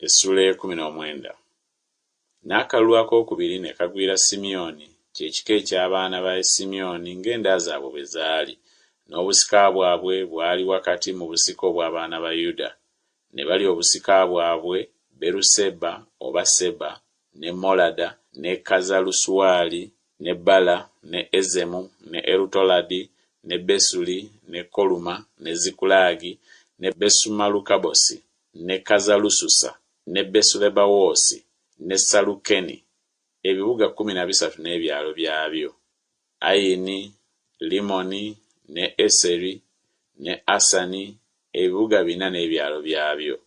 Essula 19. N'akalulu akookubiri ne kagwira Simyoni, kye kika eky'abaana ba Simyoni ng'enda zaabwe bwe zaali, n'obusika bwabwe bwali wakati mu busika obw'abaana ba Yuda. Ne bali obusika bwabwe Beruseba oba Seba, ne Molada, ne Kazalusuwali, ne Bala, ne Ezemu, ne Erutoladi, ne Besuli, ne Koluma, ne Zikulagi, ne Besumalukabosi, ne Kazalususa, ne Besulebawoosi, ne Salukeni, ebibuga 13 n'ebyalo byabyo. Ayini, Limoni, ne Eseri, ne Asani, ebibuga 4 n'ebyalo byabyo.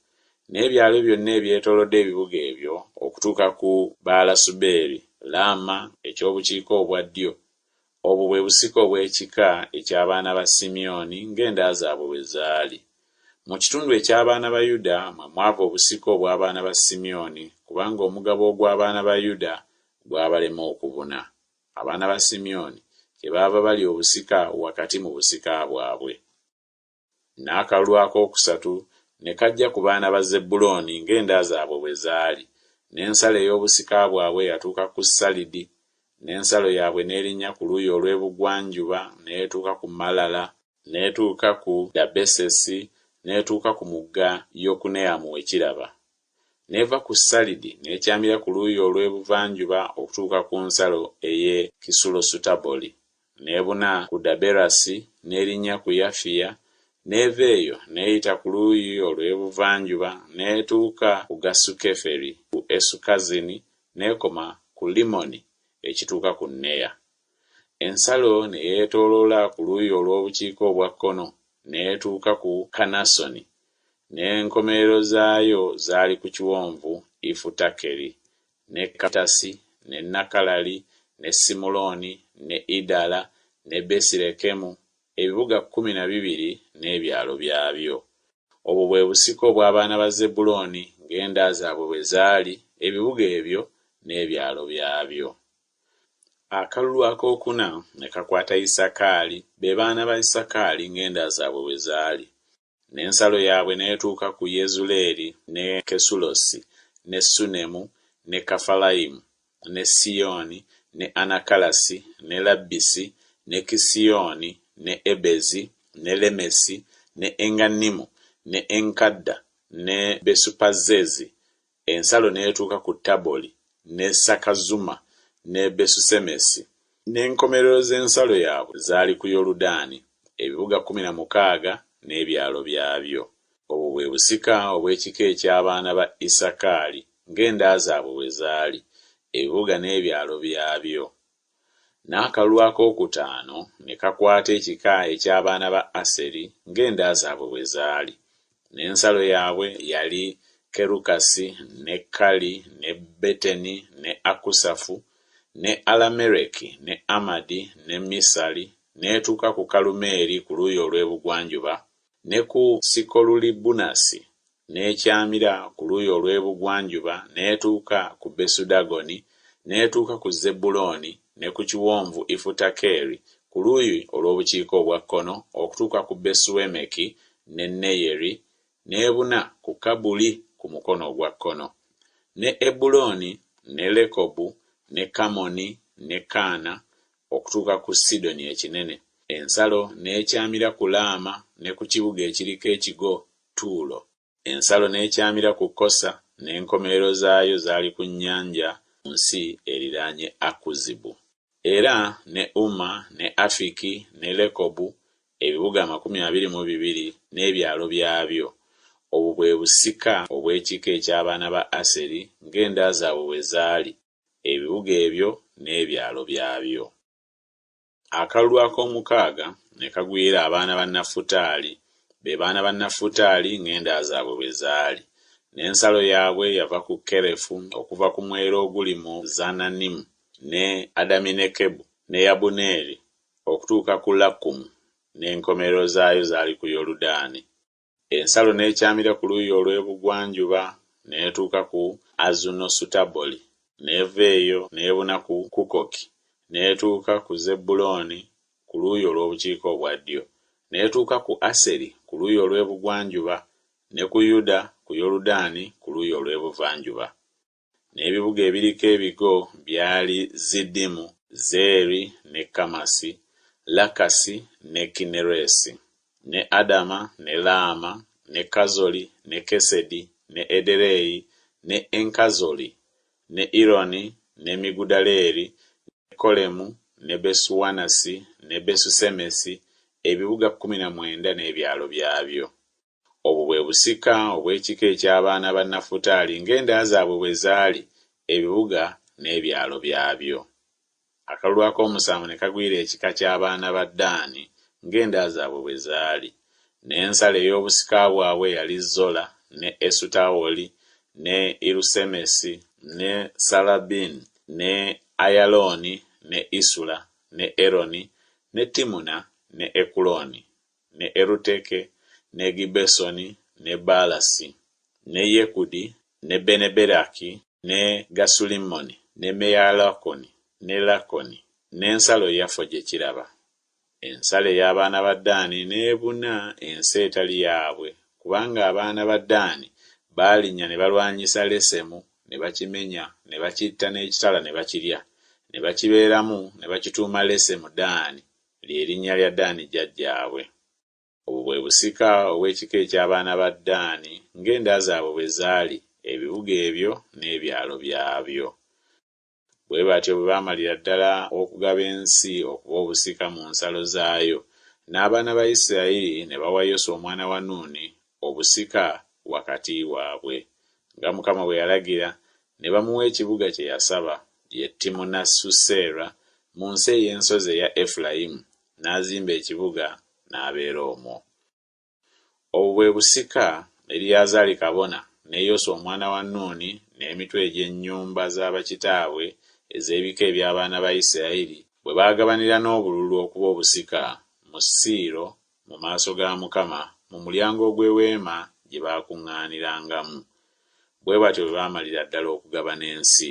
N'ebyalo byonna ebyetoolodde ebibuga ebyo okutuuka ku Baalasuberi, Laama eky'obukiika obwa ddyo. Obwo bwe busika obw'ekika eky'abaana ba Simyoni ng'enda zaabwe bwe zaali. Mu kitundu eky'abaana ba Yuda mwe mwava obusika obw'abaana ba Simyoni, kubanga omugabo ogw'abaana ba Yuda gwabalema okubuna. Abaana ba Simyoni kyebaava bali obusika wakati mu busika bwabwe. N'akalulu akookusatu ne kajja ku baana ba Zebbulooni ng'enda zaabwe bwe zaali. N'ensalo ey'obusika bwabwe yatuuka ku Salidi, n'ensalo yaabwe n'erinnya ku luuyi olw'ebugwanjuba n'etuuka ku Malala, n'etuuka ku Dabesesi, n'etuuka ku mugga Yokuneamu w'ekiraba. N'eva ku Salidi n'ekyamira ku luuyi olw'ebuvanjuba okutuuka ku nsalo ey'e Kisulosutaboli, n'ebuna ku Daberasi n'erinnya ku Yafiya, n'eva eyo n'eyita ku luuyi olw'ebuvanjuba n'etuuka ku Gasukeferi ku Esukazini, n'ekoma ku Limoni ekituuka ku Neya. Ensalo ne yeetooloola ku luuyi olw'obukiika obwa kkono n'etuuka ku Kanasoni, n'enkomerero zaayo zaali ku kiwonvu Ifutakeri, ne Katasi, ne Nakalali, ne Simuloni, ne Idala, ne Besirekemu, ebibuga 12 n'ebyalo byabyo. Obwo bwe busika obw'abaana ba Zebbulooni ng'enda zaabwe bwe zaali, ebibuga ebyo n'ebyalo byabyo. Akalulu akookuna ne kakwata Isakaali, be baana ba Isakaali ng'enda zaabwe bwe zaali. N'ensalo yaabwe n'etuuka ku Yezuleeri, ne Kesulosi, ne Sunemu, ne Kafalayimu, ne Siyoni, ne Anakalasi, ne Labbisi, ne Kisiyoni, ne Ebezi, ne Lemesi, ne Enganimu, ne Enkadda, ne Besupazezi. Ensalo n'etuuka ku Taboli, ne Sakazuma, ne Besusemesi. N'enkomerero z'ensalo yaabwe zaali ku Yoludaani, ebibuga 16 n'ebyalo byabyo. Obwo bwe busika obw'ekika eky'abaana ba Isakaali ng'enda zaabwe bwe zaali, ebibuga n'ebyalo byabyo. N'akalulu akookutaano ne kakwata ekika eky'abaana ba Aseri ng'enda zaabwe bwe zaali. N'ensalo yaabwe yali Kerukasi, ne Kali, ne Beteni, ne Akusafu, ne Alamereki, ne Amadi, ne Misali, n'etuuka ku Kalumeeri ku luuyi olw'ebugwanjuba, ne ku Sikolulibunasi, n'ekyamira ku luuyi olw'ebugwanjuba, n'etuuka ku Besudagoni, n'etuuka ku Zebbulooni, ne ku kiwonvu Ifutakeri ku luuyi olw'obukiika obwa kkono okutuuka ku Besuemeki ne Neyeri, n'ebuna ku Kabuli ku mukono ogwa kkono, ne Ebulooni, ne Lekobu, ne Kamoni, ne Kaana okutuuka ku Sidoni ekinene. Ensalo n'ekyamira ku Laama ne ku kibuga ekiriko ekigo Tuulo. Ensalo n'ekyamira ku Kosa, n'enkomerero zaayo zaali ku nnyanja mu nsi eriraanye Akuzibu. Era ne Uma, ne Afiki, ne Lekobu, ebibuga 22 n'ebyalo byabyo. Obwo bwe busika obw'ekika eky'abaana ba Aseri ng'enda zaabwe bwe zaali, ebibuga ebyo n'ebyalo byabyo. Akalulu ak'omukaaga ne kagwira abaana ba Nafutaali, be baana ba Nafutaali ng'enda zaabwe bwe zaali. N'ensalo yaabwe yava ku Kerefu okuva ku mwero oguli mu Zananimu, ne Adaminekebu, ne Yabuneeri okutuuka ku Lakumu, n'enkomerero zaayo zaali ku Yoludaani. Ensalo n'ekyamira ku luuyi olw'ebugwanjuba n'etuuka ku Azunosutaboli, n'eva eyo n'ebuna ku Kukoki, n'etuuka ku Zebbulooni ku luuyi olw'obukiika obwa ddyo, n'etuuka ku Aseri ku luuyi olw'ebugwanjuba, ne ku Yuda ku Yoludaani ku luuyi olw'ebuvanjuba. N'ebibuga ebiriko ebigo byali Ziddimu, Zeeri ne Kamasi, Lakasi ne Kineresi, ne Adama ne Laama ne Kazoli ne Kesedi ne Ederei ne Enkazoli ne Ironi ne Migudaleeri ne Kolemu ne Besuwanasi ne Besusemesi, ebibuga 19 n'ebyalo byabyo. Obwo bwe busika obw'ekika eky'abaana ba Nafutaali ng'enda zaabwe bwe zaali, ebibuga n'ebyalo byabyo. Akalulu ak'omusanvu ne kagwira ekika ky'abaana ba Ddaani ng'enda zaabwe bwe zaali. N'ensalo ey'obusika bwabwe yali Zola ne Esutawoli ne Irusemesi ne Salabini ne Ayalooni ne Isula ne Eroni ne Timuna ne Ekuloni ne Eruteke ne Gibesoni ne Baalasi ne Yekudi ne Beneberaki ne Gasulimmoni ne Meyalakoni ne Lakoni n'ensalo yafo gye kiraba. Ensalo ey'abaana ba Ddaani n'ebuna ensi etali yaabwe, kubanga abaana ba Ddaani baalinnya ne balwanyisa Lesemu ne bakimenya ne bakitta n'ekitala ne bakirya, ne bakibeeramu ne bakituuma Lesemu Ddaani, ly'erinnya lya Ddaani jjajjaabwe. Obwo bwe busika obw'ekika eky'abaana ba Ddaani ng'enda zaabwe bwe zaali, ebibuga ebyo n'ebyalo byabyo. Bwe batyo bwe baamalira ddala okugaba ensi okuba obusika mu nsalo zaayo, n'abaana ba Isirayiri ne bawa Yoswa omwana wa Nuuni obusika wakati waabwe, nga Mukama bwe yalagira, ne bamuwa ekibuga kye yasaba, ye Timunasusera mu nsi ey'ensozi eya Efulayimu, n'azimba ekibuga n'abeera omwo. Obwo bwe busika Eriyazaali kabona ne Yoswa omwana wa Nuuni n'emitwe egy'ennyumba z'abakitaabwe ez'ebika eby'abaana ba Isirayiri bwe baagabanira n'obululu okuba obusika mu Siiro mu maaso ga Mukama mu mulyango gw'eweema gye baakuŋŋaanirangamu. Bwe batyo bwe baamalira ddala okugabana ensi.